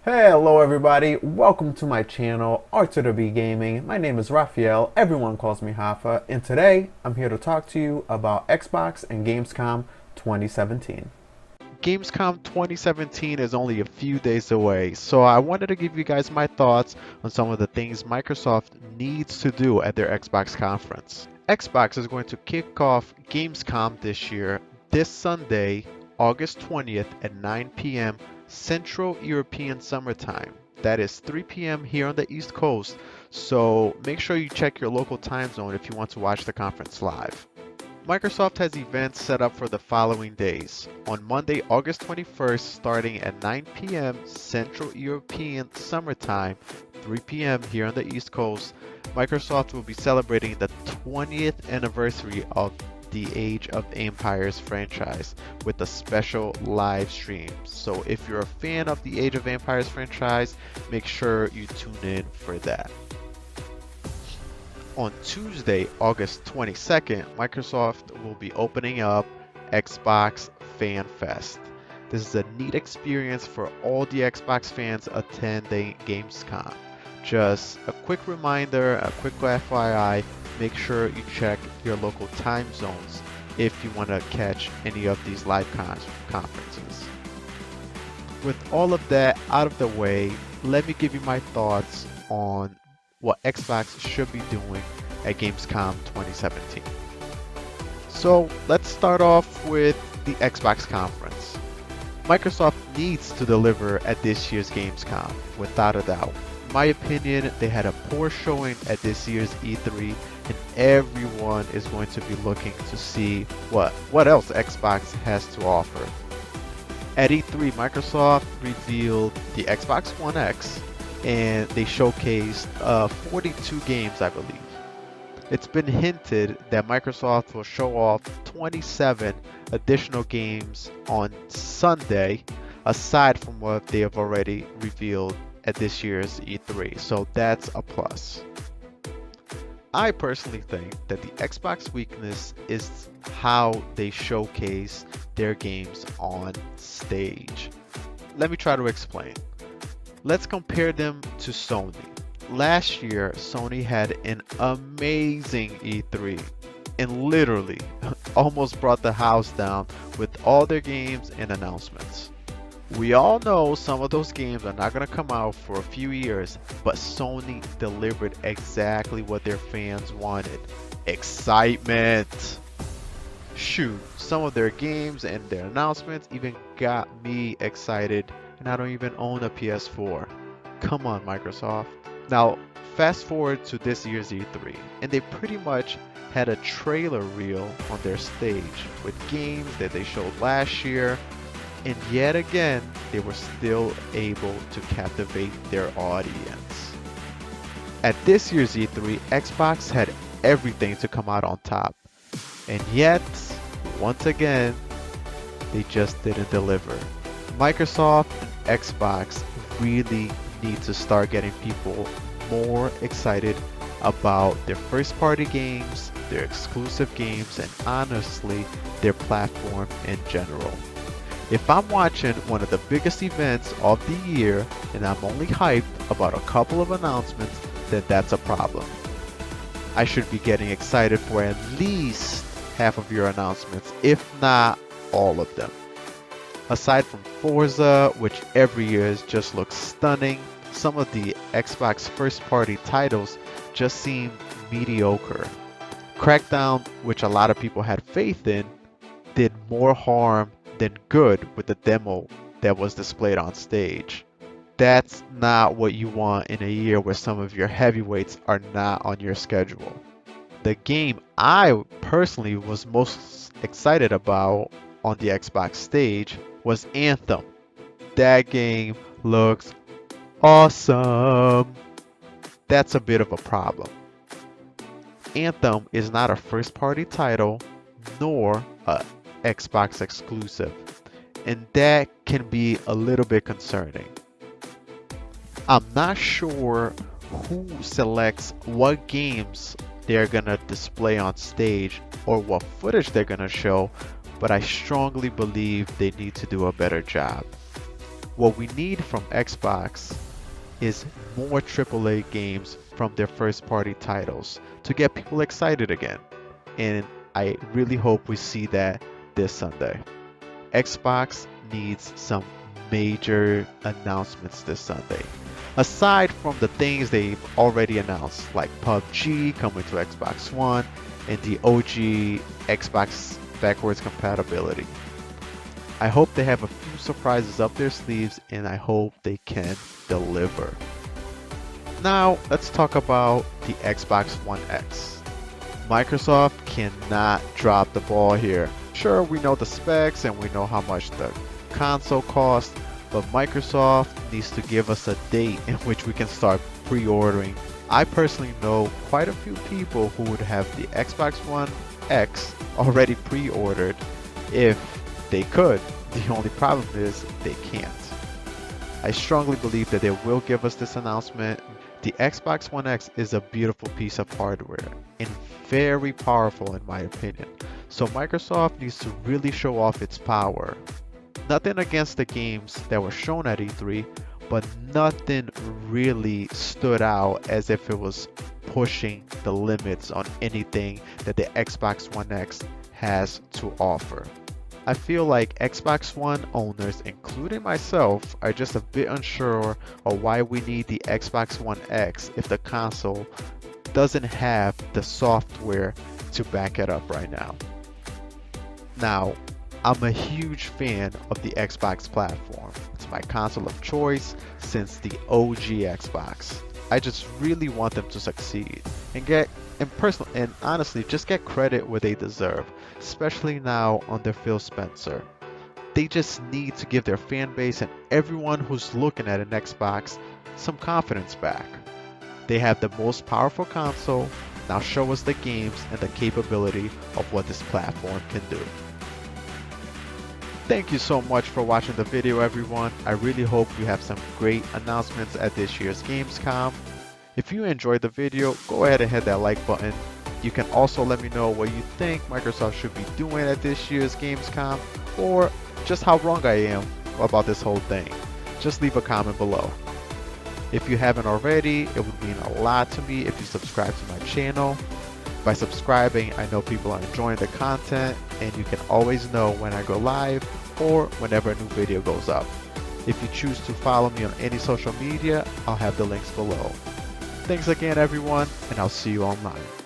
Hello everybody, welcome to my channel, R2W Gaming. My name is Raphael, everyone calls me Hafa, and today I'm here to talk to you about Xbox and Gamescom 2017. GamesCom 2017 is only a few days away, so I wanted to give you guys my thoughts on some of the things Microsoft needs to do at their Xbox conference. Xbox is going to kick off Gamescom this year, this Sunday, August 20th at 9 p.m. Central European Summer Time. That is 3 p.m. here on the East Coast, so make sure you check your local time zone if you want to watch the conference live. Microsoft has events set up for the following days. On Monday, August 21st, starting at 9 p.m. Central European Summer Time, 3 p.m. here on the East Coast, Microsoft will be celebrating the 20th anniversary of the Age of Empires franchise with a special live stream. So if you're a fan of the Age of Empires franchise, make sure you tune in for that. On Tuesday, August 22nd, Microsoft will be opening up Xbox Fan Fest. This is a neat experience for all the Xbox fans attending Gamescom. Just a quick reminder, a quick FYI, make sure you check your local time zones if you want to catch any of these live conferences. With all of that out of the way, let me give you my thoughts on what Xbox should be doing at Gamescom 2017. So let's start off with the Xbox conference. Microsoft needs to deliver at this year's Gamescom, without a doubt. In my opinion, they had a poor showing at this year's E3, and everyone is going to be looking to see what else Xbox has to offer. At E3, Microsoft revealed the Xbox One X, and they showcased 42 games, I believe. It's been hinted that Microsoft will show off 27 additional games on Sunday, aside from what they have already revealed at this year's E3, so that's a plus. I personally think that the Xbox weakness is how they showcase their games on stage. Let me try to explain. Let's compare them to Sony. Last year, Sony had an amazing E3 and literally almost brought the house down with all their games and announcements. We all know some of those games are not going to come out for a few years, but Sony delivered exactly what their fans wanted. Excitement! Shoot, some of their games and their announcements even got me excited, and I don't even own a PS4. Come on, Microsoft. Now, fast forward to this year's E3, and they pretty much had a trailer reel on their stage with games that they showed last year, and yet again, they were still able to captivate their audience. At this year's E3, Xbox had everything to come out on top, and yet, once again, they just didn't deliver. Microsoft and Xbox really need to start getting people more excited about their first party games, their exclusive games, and honestly, their platform in general. If I'm watching one of the biggest events of the year and I'm only hyped about a couple of announcements, then that's a problem. I should be getting excited for at least half of your announcements, if not all of them. Aside from Forza, which every year just looks stunning, some of the Xbox first-party titles just seem mediocre. Crackdown, which a lot of people had faith in, did more harm than good with the demo that was displayed on stage. That's not what you want in a year where some of your heavyweights are not on your schedule. The game I personally was most excited about on the Xbox stage was Anthem. That game looks awesome. That's a bit of a problem. Anthem is not a first party title nor a Xbox exclusive, and that can be a little bit concerning. I'm not sure who selects what games they're gonna display on stage or what footage they're gonna show, but I strongly believe they need to do a better job. What we need from Xbox is more AAA games from their first party titles to get people excited again. And I really hope we see that this Sunday. Xbox needs some major announcements this Sunday. Aside from the things they've already announced, like PUBG coming to Xbox One and the OG Xbox backwards compatibility. I hope they have a few surprises up their sleeves and I hope they can deliver. Now, let's talk about the Xbox One X. Microsoft cannot drop the ball here. Sure, we know the specs and we know how much the console costs, but Microsoft needs to give us a date in which we can start pre-ordering. I personally know quite a few people who would have the Xbox One X already pre-ordered if they could. The only problem is they can't. I strongly believe that they will give us this announcement. The Xbox One X is a beautiful piece of hardware and very powerful in my opinion. So Microsoft needs to really show off its power. Nothing against the games that were shown at E3, but nothing really stood out as if it was pushing the limits on anything that the Xbox One X has to offer. I feel like Xbox One owners, including myself, are just a bit unsure of why we need the Xbox One X if the console doesn't have the software to back it up right now. Now, I'm a huge fan of the Xbox platform. It's my console of choice since the OG Xbox. I just really want them to succeed and honestly just get credit where they deserve, especially now under Phil Spencer. They just need to give their fan base and everyone who's looking at an Xbox some confidence back. They have the most powerful console. Now show us the games and the capability of what this platform can do. Thank you so much for watching the video, everyone. I really hope you have some great announcements at this year's Gamescom. If you enjoyed the video, go ahead and hit that like button. You can also let me know what you think Microsoft should be doing at this year's Gamescom, or just how wrong I am about this whole thing. Just leave a comment below. If you haven't already, it would mean a lot to me if you subscribe to my channel. By subscribing, I know people are enjoying the content, and you can always know when I go live or whenever a new video goes up. If you choose to follow me on any social media, I'll have the links below. Thanks again, everyone, and I'll see you online.